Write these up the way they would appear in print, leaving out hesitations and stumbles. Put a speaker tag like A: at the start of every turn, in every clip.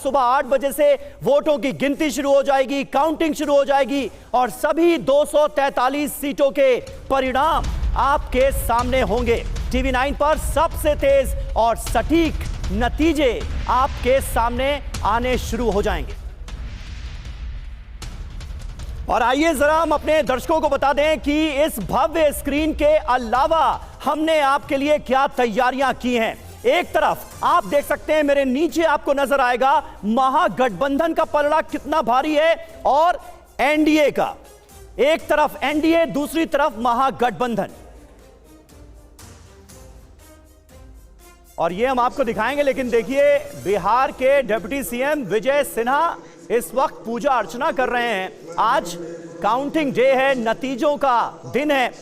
A: सुबह 8 बजे से वोटों की गिनती शुरू हो जाएगी, काउंटिंग शुरू हो जाएगी और सभी 243 सीटों के परिणाम आपके सामने होंगे। टीवी 9 पर सबसे तेज और सटीक नतीजे आपके सामने आने शुरू हो जाएंगे। और आइए जरा हम अपने दर्शकों को बता दें कि इस भव्य स्क्रीन के अलावा हमने आपके लिए क्या तैयारियां की हैं। एक तरफ आप देख सकते हैं, मेरे नीचे आपको नजर आएगा महागठबंधन का पलड़ा कितना भारी है और एनडीए का। एक तरफ एनडीए, दूसरी तरफ महागठबंधन। और ये हम आपको दिखाएंगे, लेकिन देखिए बिहार के डिप्टी सीएम विजय सिन्हा इस वक्त पूजा अर्चना कर रहे हैं। आज काउंटिंग डे है, नतीजों का दिन है।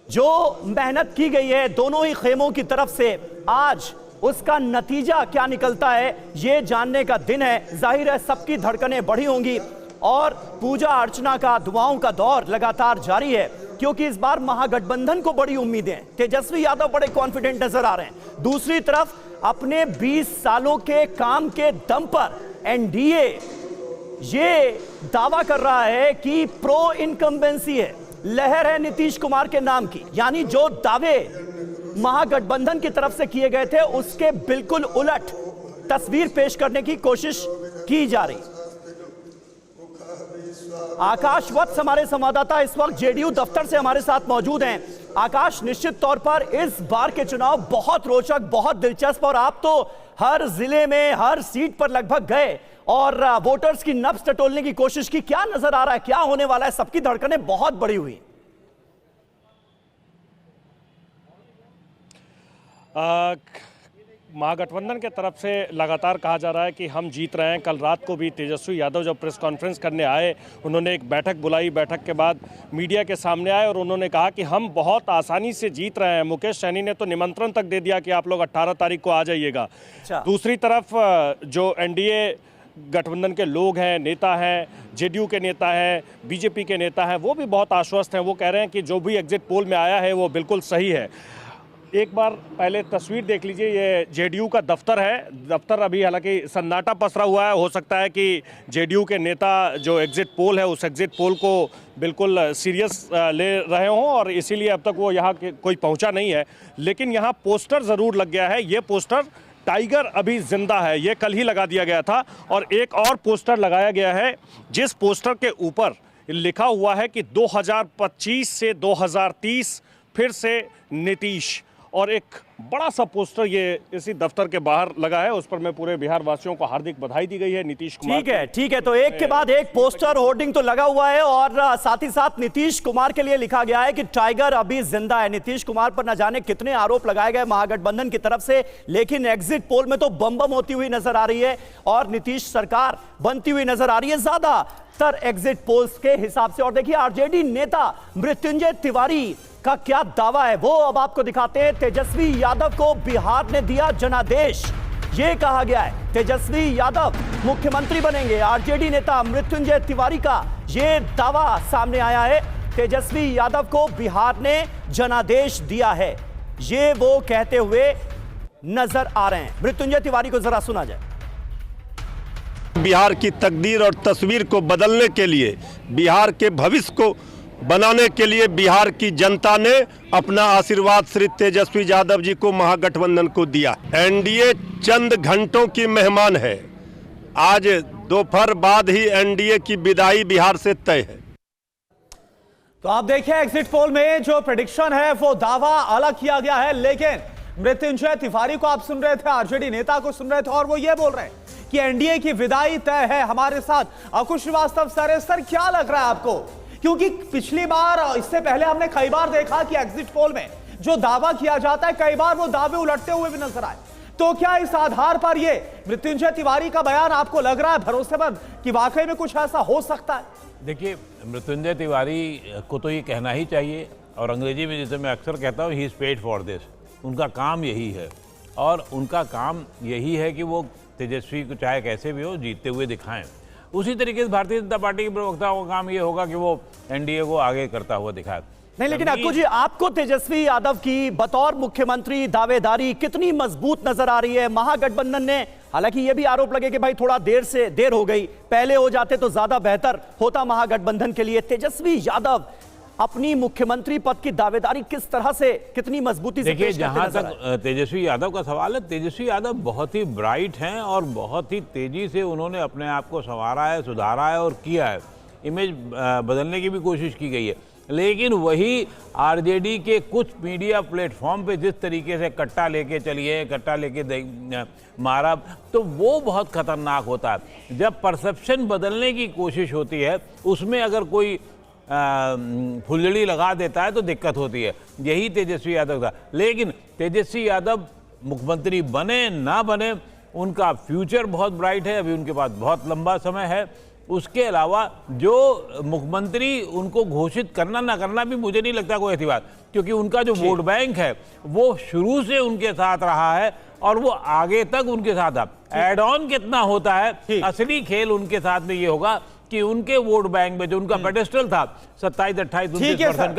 A: जो मेहनत की गई है दोनों ही खेमों की तरफ से, आज उसका नतीजा क्या निकलता है ये जानने का दिन है। जाहिर है सबकी धड़कनें बढ़ी होंगी और पूजा अर्चना का, दुआओं का दौर लगातार जारी है, क्योंकि इस बार महागठबंधन को बड़ी उम्मीदें हैं। तेजस्वी यादव बड़े कॉन्फिडेंट नजर आ रहे हैं। दूसरी तरफ अपने 20 सालों के काम के दम पर एनडीए ये दावा कर रहा है कि प्रो इनकम्बेंसी है, लहर है नीतीश कुमार के नाम की। यानी जो दावे महागठबंधन की तरफ से किए गए थे उसके बिल्कुल उलट तस्वीर पेश करने की कोशिश की जा रही। आकाश वत्स हमारे संवाददाता इस वक्त जेडीयू दफ्तर से हमारे साथ मौजूद हैं। आकाश, निश्चित तौर पर इस बार के चुनाव बहुत रोचक, बहुत दिलचस्प, और आप तो हर जिले में, हर सीट पर लगभग गए और वोटर्स की नब्ज टटोलने की कोशिश की। क्या नजर आ रहा है, क्या होने वाला है? सबकी धड़कनें बहुत बड़ी हुई।
B: महागठबंधन के तरफ से लगातार कहा जा रहा है कि हम जीत रहे हैं। कल रात को भी तेजस्वी यादव जब प्रेस कॉन्फ्रेंस करने आए, उन्होंने एक बैठक बुलाई। बैठक के बाद मीडिया के सामने आए और उन्होंने कहा कि हम बहुत आसानी से जीत रहे हैं। मुकेश सैनी ने तो निमंत्रण तक दे दिया कि आप लोग 18 तारीख को आ जाइएगा। दूसरी तरफ जो एनडीए गठबंधन के लोग हैं, नेता हैं, जेडीयू के नेता हैं, बीजेपी के नेता हैं, वो भी बहुत आश्वस्त हैं। वो कह रहे हैं कि जो भी एग्जिट पोल में आया है वो बिल्कुल सही है। एक बार पहले तस्वीर देख लीजिए, ये जेडीयू का दफ्तर है। दफ्तर अभी हालांकि सन्नाटा पसरा हुआ है। हो सकता है कि जेडीयू के नेता जो एग्जिट पोल है उस एग्जिट पोल को बिल्कुल सीरियस ले रहे हों और इसीलिए अब तक वो यहाँ कोई पहुँचा नहीं है। लेकिन यहाँ पोस्टर ज़रूर लग गया है। ये पोस्टर टाइगर अभी जिंदा है, ये कल ही लगा दिया गया था। और एक और पोस्टर लगाया गया है जिस पोस्टर के ऊपर लिखा हुआ है कि 2025 से 2030 फिर से नीतीश। और एक बड़ा सा पोस्टर ये इसी दफ्तर के बाहर लगा है, उस पर मैं पूरे बिहार वासियों को हार्दिक बधाई दी गई है नीतीश कुमार।
A: ठीक है। तो एक के बाद एक पोस्टर होर्डिंग तो लगा हुआ है और साथ ही साथ नीतीश कुमार के लिए लिखा गया है कि टाइगर अभी जिंदा है। नीतीश कुमार पर न जाने कितने आरोप लगाए गए महागठबंधन की तरफ से, लेकिन एग्जिट पोल में तो बम बम होती हुई नजर आ रही है और नीतीश सरकार बनती हुई नजर आ रही है ज्यादातर एग्जिट पोल्स के हिसाब से। और देखिए आरजेडी नेता मृत्युंजय तिवारी का क्या दावा है वो अब आपको दिखाते हैं। तेजस्वी यादव को बिहार ने दिया जनादेश, ये कहा गया है तेजस्वी यादव मुख्यमंत्री बनेंगे। आरजेडी नेता मृत्युंजय तिवारी का ये दावा सामने आया है, तेजस्वी यादव को बिहार ने जनादेश दिया है, ये वो कहते हुए नजर आ रहे हैं। मृत्युंजय तिवारी को जरा सुना जाए।
C: बिहार की तकदीर और तस्वीर को बदलने के लिए, बिहार के भविष्य को बनाने के लिए बिहार की जनता ने अपना आशीर्वाद श्री तेजस्वी यादव जी को, महागठबंधन को दिया। एनडीए चंद घंटों की मेहमान है। आज दोपहर बाद ही एनडीए की विदाई बिहार से तय है।
D: तो आप देखिए एग्जिट पोल में जो प्रेडिक्शन है वो दावा अलग किया गया है, लेकिन मृत्युंजय तिवारी को आप सुन रहे थे, आरजेडी नेता को सुन रहे थे और वो ये बोल रहे हैं कि एनडीए की विदाई तय है। हमारे साथ अकुश श्रीवास्तव सर क्या लग रहा है आपको? क्योंकि पिछली बार, इससे पहले हमने कई बार देखा कि एग्जिट पोल में जो दावा किया जाता है कई बार वो दावे उलटते हुए भी नजर आए। तो क्या इस आधार पर ये मृत्युंजय तिवारी का बयान आपको लग रहा है भरोसेमंद कि वाकई में कुछ ऐसा हो सकता है?
E: देखिए, मृत्युंजय तिवारी को तो ये कहना ही चाहिए, और अंग्रेजी में जैसे मैं अक्सर कहता हूँ, he is paid for this. उनका काम यही है और उनका काम यही है कि वो तेजस्वी को चाहे कैसे भी हो जीतते हुए दिखाएं। उसी तरीके से भारतीय जनता पार्टी के प्रवक्ताओं का काम ये होगा कि वो एनडीए को आगे करता हुआ दिखाए।
A: नहीं, लेकिन अक्कू जी, आपको तेजस्वी यादव की बतौर मुख्यमंत्री दावेदारी कितनी मजबूत नजर आ रही है? महागठबंधन ने, हालांकि यह भी आरोप लगे कि भाई थोड़ा देर हो गई, पहले हो जाते तो ज्यादा बेहतर होता महागठबंधन के लिए। तेजस्वी यादव अपनी मुख्यमंत्री पद की दावेदारी किस तरह से, कितनी मजबूती से
E: देखिए,
A: पेश करते
E: जहां
A: नजर
E: तक तेजस्वी यादव का सवाल है, तेजस्वी यादव बहुत ही ब्राइट हैं और बहुत ही तेजी से उन्होंने अपने आप को संवारा है, सुधारा है और किया है। इमेज बदलने की भी कोशिश की गई है, लेकिन वही आरजेडी के कुछ मीडिया प्लेटफॉर्म पे जिस तरीके से कट्टा लेके चलिए, कट्टा लेके मारा, तो वो बहुत खतरनाक होता है। जब परसेप्शन बदलने की कोशिश होती है, उसमें अगर कोई फुलझड़ी लगा देता है तो दिक्कत होती है। यही तेजस्वी यादव था। लेकिन तेजस्वी यादव मुख्यमंत्री बने ना बने, उनका फ्यूचर बहुत ब्राइट है, अभी उनके पास बहुत लंबा समय है। उसके अलावा जो मुख्यमंत्री उनको घोषित करना ना करना भी मुझे नहीं लगता कोई ऐसी बात, क्योंकि उनका जो वोट बैंक है वो शुरू से उनके साथ रहा है और वो आगे तक उनके साथ था। एड ऑन कितना होता है, असली खेल उनके साथ में ये होगा कि उनके वोट बैंक में जो उनका पेडेस्टल था 27-28-29%